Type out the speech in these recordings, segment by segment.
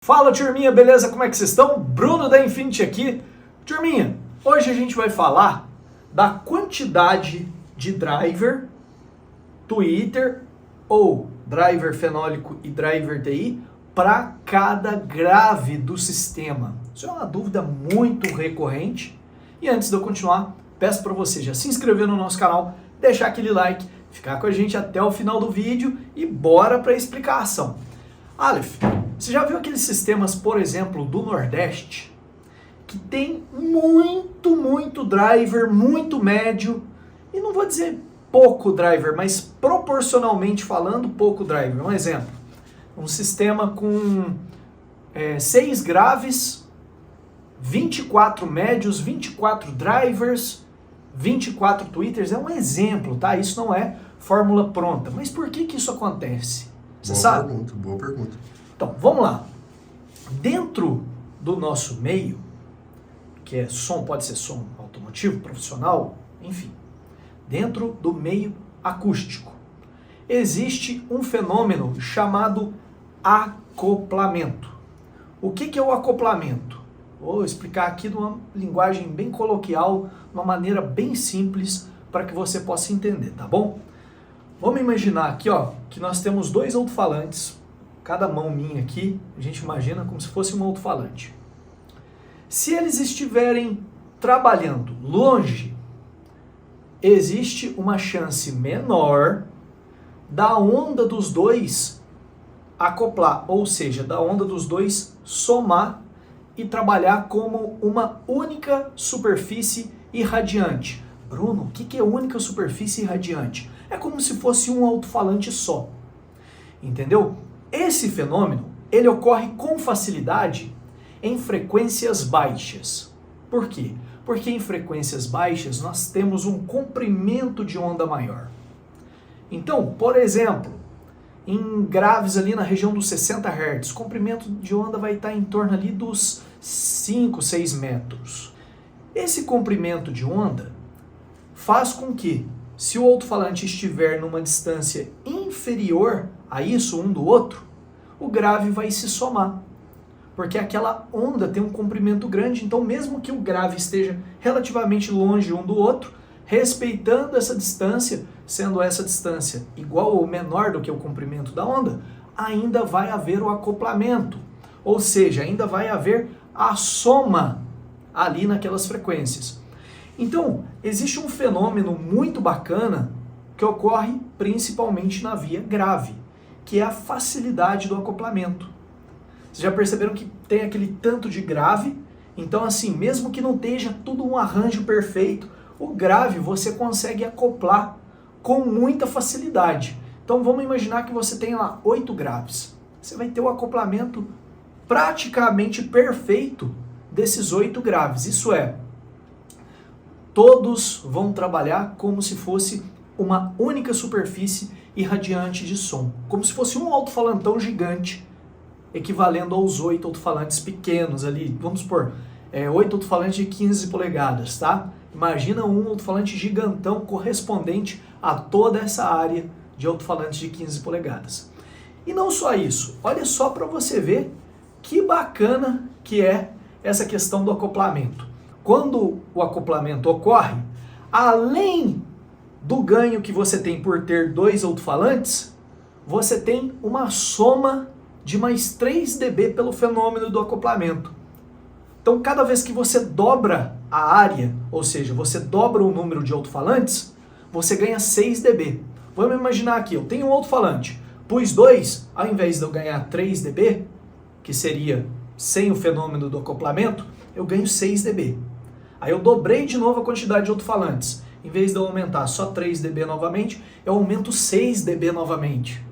Fala, turminha, beleza? Como é que vocês estão? Bruno da Infinity aqui. Turminha, hoje a gente vai falar da quantidade de driver, Twitter ou driver fenólico e driver TI para cada grave do sistema. Isso é uma dúvida muito recorrente. E antes de eu continuar, peço para você já se inscrever no nosso canal, deixar aquele like, ficar com a gente até o final do vídeo e bora para a explicação. Aleph, você já viu aqueles sistemas, por exemplo, do Nordeste, que tem muito driver, muito médio, e não vou dizer pouco driver, mas proporcionalmente falando, pouco driver. Um exemplo, um sistema com 6 graves, 24 médios, 24 drivers, 24 twitters, é um exemplo, tá? Isso não é fórmula pronta. Mas por que isso acontece? Você sabe? Boa pergunta. Então, vamos lá. Dentro do nosso meio, que é som, pode ser som automotivo, profissional, enfim, dentro do meio acústico, existe um fenômeno chamado acoplamento. O que é o acoplamento? Vou explicar aqui de uma linguagem bem coloquial, de uma maneira bem simples, para que você possa entender, tá bom? Vamos imaginar aqui, ó, que nós temos 2 alto-falantes. Cada mão minha aqui, a gente imagina como se fosse um alto-falante. Se eles estiverem trabalhando longe, existe uma chance menor da onda dos dois acoplar, ou seja, da onda dos dois somar e trabalhar como uma única superfície irradiante. Bruno, o que é única superfície irradiante? É como se fosse um alto-falante só. Entendeu? Esse fenômeno, ele ocorre com facilidade em frequências baixas. Por quê? Porque em frequências baixas nós temos um comprimento de onda maior. Então, por exemplo, em graves ali na região dos 60 Hz, o comprimento de onda vai estar em torno ali dos 5, 6 metros. Esse comprimento de onda faz com que, se o alto-falante estiver numa distância inferior a isso, um do outro, o grave vai se somar. Porque aquela onda tem um comprimento grande, então mesmo que o grave esteja relativamente longe um do outro, respeitando essa distância, sendo essa distância igual ou menor do que o comprimento da onda, ainda vai haver o acoplamento. Ou seja, ainda vai haver a soma ali naquelas frequências. Então, existe um fenômeno muito bacana que ocorre principalmente na via grave, que é a facilidade do acoplamento. Vocês já perceberam que tem aquele tanto de grave? Então, assim, mesmo que não esteja tudo um arranjo perfeito, o grave você consegue acoplar com muita facilidade. Então, vamos imaginar que você tem lá 8 graves. Você vai ter o acoplamento praticamente perfeito desses 8 graves. Isso é, todos vão trabalhar como se fosse uma única superfície irradiante de som. Como se fosse um alto-falantão gigante, equivalendo aos 8 alto-falantes pequenos ali. Vamos supor, 8 alto-falantes de 15 polegadas, tá? Imagina um alto-falante gigantão correspondente a toda essa área de alto-falantes de 15 polegadas. E não só isso, olha só para você ver que bacana que é essa questão do acoplamento. Quando o acoplamento ocorre, além do ganho que você tem por ter 2 alto-falantes, você tem uma soma de mais 3 dB pelo fenômeno do acoplamento. Então, cada vez que você dobra a área, ou seja, você dobra o número de alto-falantes, você ganha 6 dB. Vamos imaginar aqui, eu tenho um alto-falante, pus 2, ao invés de eu ganhar 3 dB, que seria sem o fenômeno do acoplamento, eu ganho 6 dB. Aí eu dobrei de novo a quantidade de alto-falantes. Em vez de eu aumentar só 3 dB novamente, eu aumento 6 dB novamente.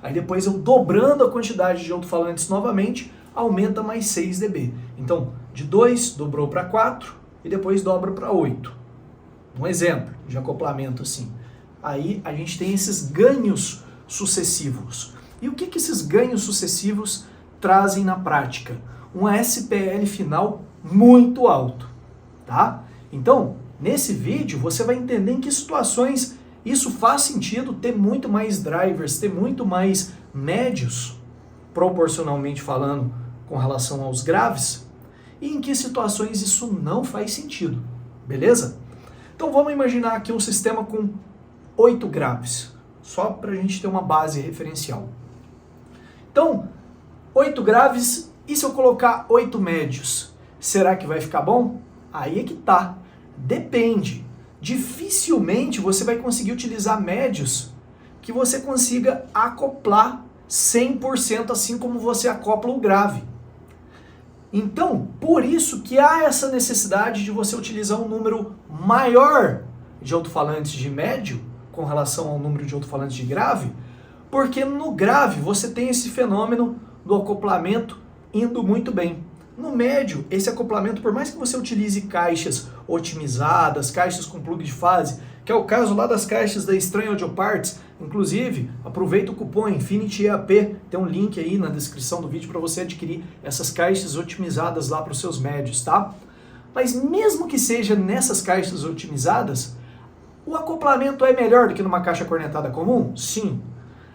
Aí depois eu dobrando a quantidade de alto-falantes novamente, aumenta mais 6 dB. Então, de 2 dobrou para 4 e depois dobra para 8. Um exemplo de acoplamento assim. Aí a gente tem esses ganhos sucessivos. E o que esses ganhos sucessivos trazem na prática? Um SPL final muito alto, tá? Então, nesse vídeo você vai entender em que situações isso faz sentido ter muito mais drivers, ter muito mais médios, proporcionalmente falando, com relação aos graves e em que situações isso não faz sentido, beleza? Então vamos imaginar aqui um sistema com 8 graves, só para a gente ter uma base referencial. Então, 8 graves, e se eu colocar 8 médios, será que vai ficar bom? Aí é que tá, depende. Dificilmente você vai conseguir utilizar médios que você consiga acoplar 100% assim como você acopla o grave. Então, por isso que há essa necessidade de você utilizar um número maior de alto-falantes de médio com relação ao número de alto-falantes de grave, porque no grave você tem esse fenômeno do acoplamento indo muito bem. No médio, esse acoplamento, por mais que você utilize caixas otimizadas, caixas com plug de fase, que é o caso lá das caixas da Estranho Audio Parts, inclusive, aproveita o cupom INFINITYEAP, tem um link aí na descrição do vídeo para você adquirir essas caixas otimizadas lá para os seus médios, tá? Mas mesmo que seja nessas caixas otimizadas, o acoplamento é melhor do que numa caixa cornetada comum? Sim.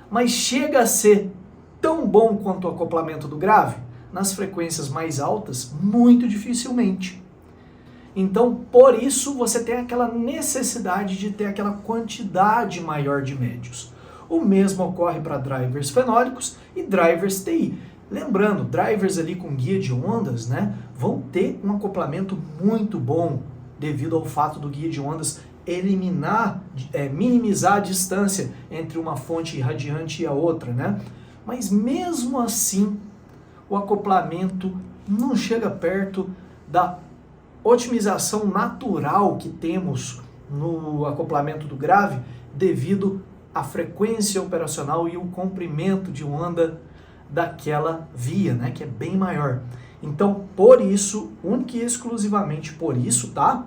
Mas chega a ser tão bom quanto o acoplamento do grave? Nas frequências mais altas, muito dificilmente. Então, por isso, você tem aquela necessidade de ter aquela quantidade maior de médios. O mesmo ocorre para drivers fenólicos e drivers TI. Lembrando, drivers ali com guia de ondas, né, vão ter um acoplamento muito bom, devido ao fato do guia de ondas minimizar a distância entre uma fonte irradiante e a outra, né? Mas mesmo assim, o acoplamento não chega perto da otimização natural que temos no acoplamento do grave devido à frequência operacional e o comprimento de onda daquela via, né, que é bem maior. Então, por isso, única e exclusivamente por isso, tá?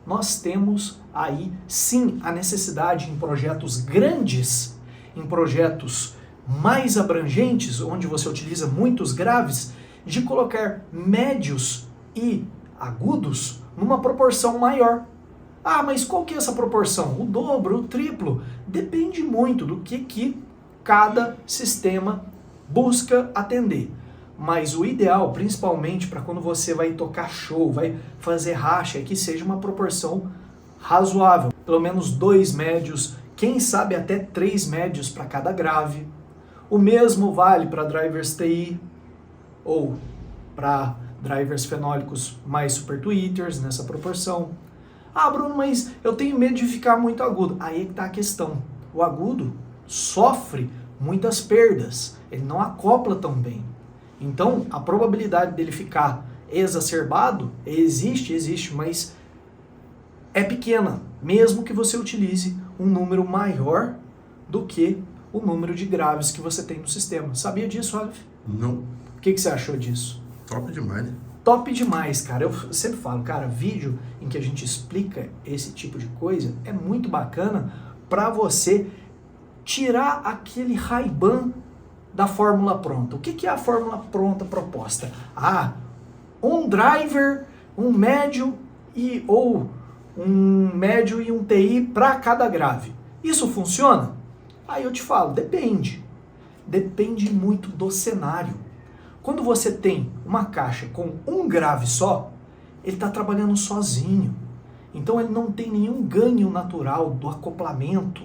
Nós temos aí sim a necessidade em projetos grandes, em projetos mais abrangentes, onde você utiliza muitos graves, de colocar médios e agudos numa proporção maior. Ah, mas qual que é essa proporção? O dobro, o triplo? Depende muito do que cada sistema busca atender. Mas o ideal, principalmente para quando você vai tocar show, vai fazer racha, é que seja uma proporção razoável. Pelo menos 2 médios, quem sabe até 3 médios para cada grave. O mesmo vale para drivers TI ou para drivers fenólicos mais super tweeters, nessa proporção. Ah, Bruno, mas eu tenho medo de ficar muito agudo. Aí é que está a questão. O agudo sofre muitas perdas, ele não acopla tão bem. Então, a probabilidade dele ficar exacerbado existe, mas é pequena, mesmo que você utilize um número maior do que o número de graves que você tem no sistema. Sabia disso, Aleph? Não. O que você achou disso? Top demais, né? Top demais, cara. Eu sempre falo, cara, vídeo em que a gente explica esse tipo de coisa é muito bacana para você tirar aquele Ray-Ban da fórmula pronta. O que é a fórmula pronta proposta? Ah, um driver, um médio e um TI para cada grave. Isso funciona? Aí eu te falo, depende. Depende muito do cenário. Quando você tem uma caixa com um grave só, ele está trabalhando sozinho. Então ele não tem nenhum ganho natural do acoplamento,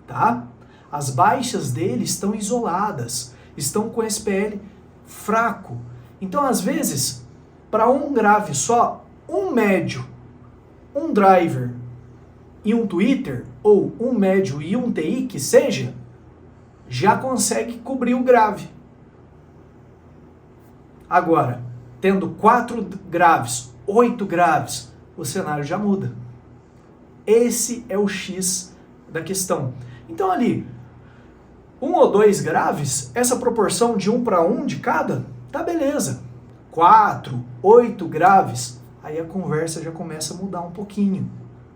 tá? As baixas dele estão isoladas, estão com SPL fraco. Então, às vezes, para um grave só, um médio, um driver e um tweeter, ou um médio e um TI que seja, já consegue cobrir o grave. Agora, tendo 4 graves, 8 graves, o cenário já muda. Esse é o X da questão. Então ali, 1 ou 2 graves, essa proporção de 1 para 1 de cada, tá beleza. 4, 8 graves, aí a conversa já começa a mudar um pouquinho,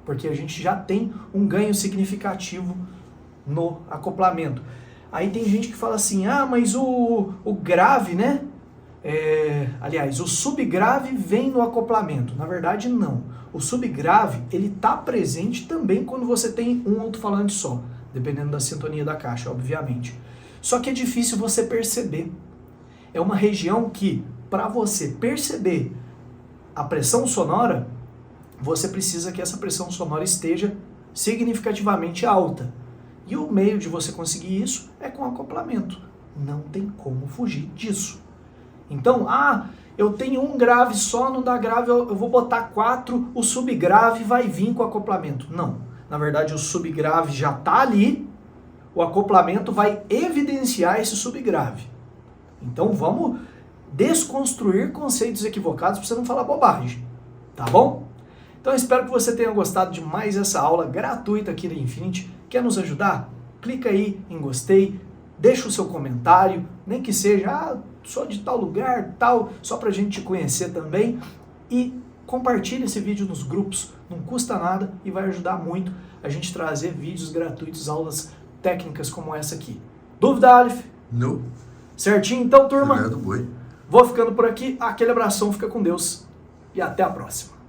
porque a gente já tem um ganho significativo no acoplamento. Aí tem gente que fala assim, ah, mas o grave, né? Aliás, o subgrave vem no acoplamento. Na verdade, não. O subgrave, ele está presente também quando você tem um alto-falante só, dependendo da sintonia da caixa, obviamente. Só que é difícil você perceber. é uma região que, para você perceber a pressão sonora, você precisa que essa pressão sonora esteja significativamente alta. E o meio de você conseguir isso é com acoplamento. Não tem como fugir disso. Então, eu tenho um grave só, não dá grave, eu vou botar 4, o subgrave vai vir com acoplamento. Não. Na verdade, o subgrave já está ali, o acoplamento vai evidenciar esse subgrave. Então, vamos desconstruir conceitos equivocados para você não falar bobagem. Tá bom? Então, eu espero que você tenha gostado de mais essa aula gratuita aqui da Infinity. Quer nos ajudar? Clica aí em gostei, deixa o seu comentário, nem que seja, sou de tal lugar, tal, só pra gente te conhecer também. E compartilha esse vídeo nos grupos, não custa nada e vai ajudar muito a gente trazer vídeos gratuitos, aulas técnicas como essa aqui. Dúvida, Aleph? Não. Certinho? Então, turma, Boi. vou ficando por aqui. Aquele abração, fica com Deus e até a próxima.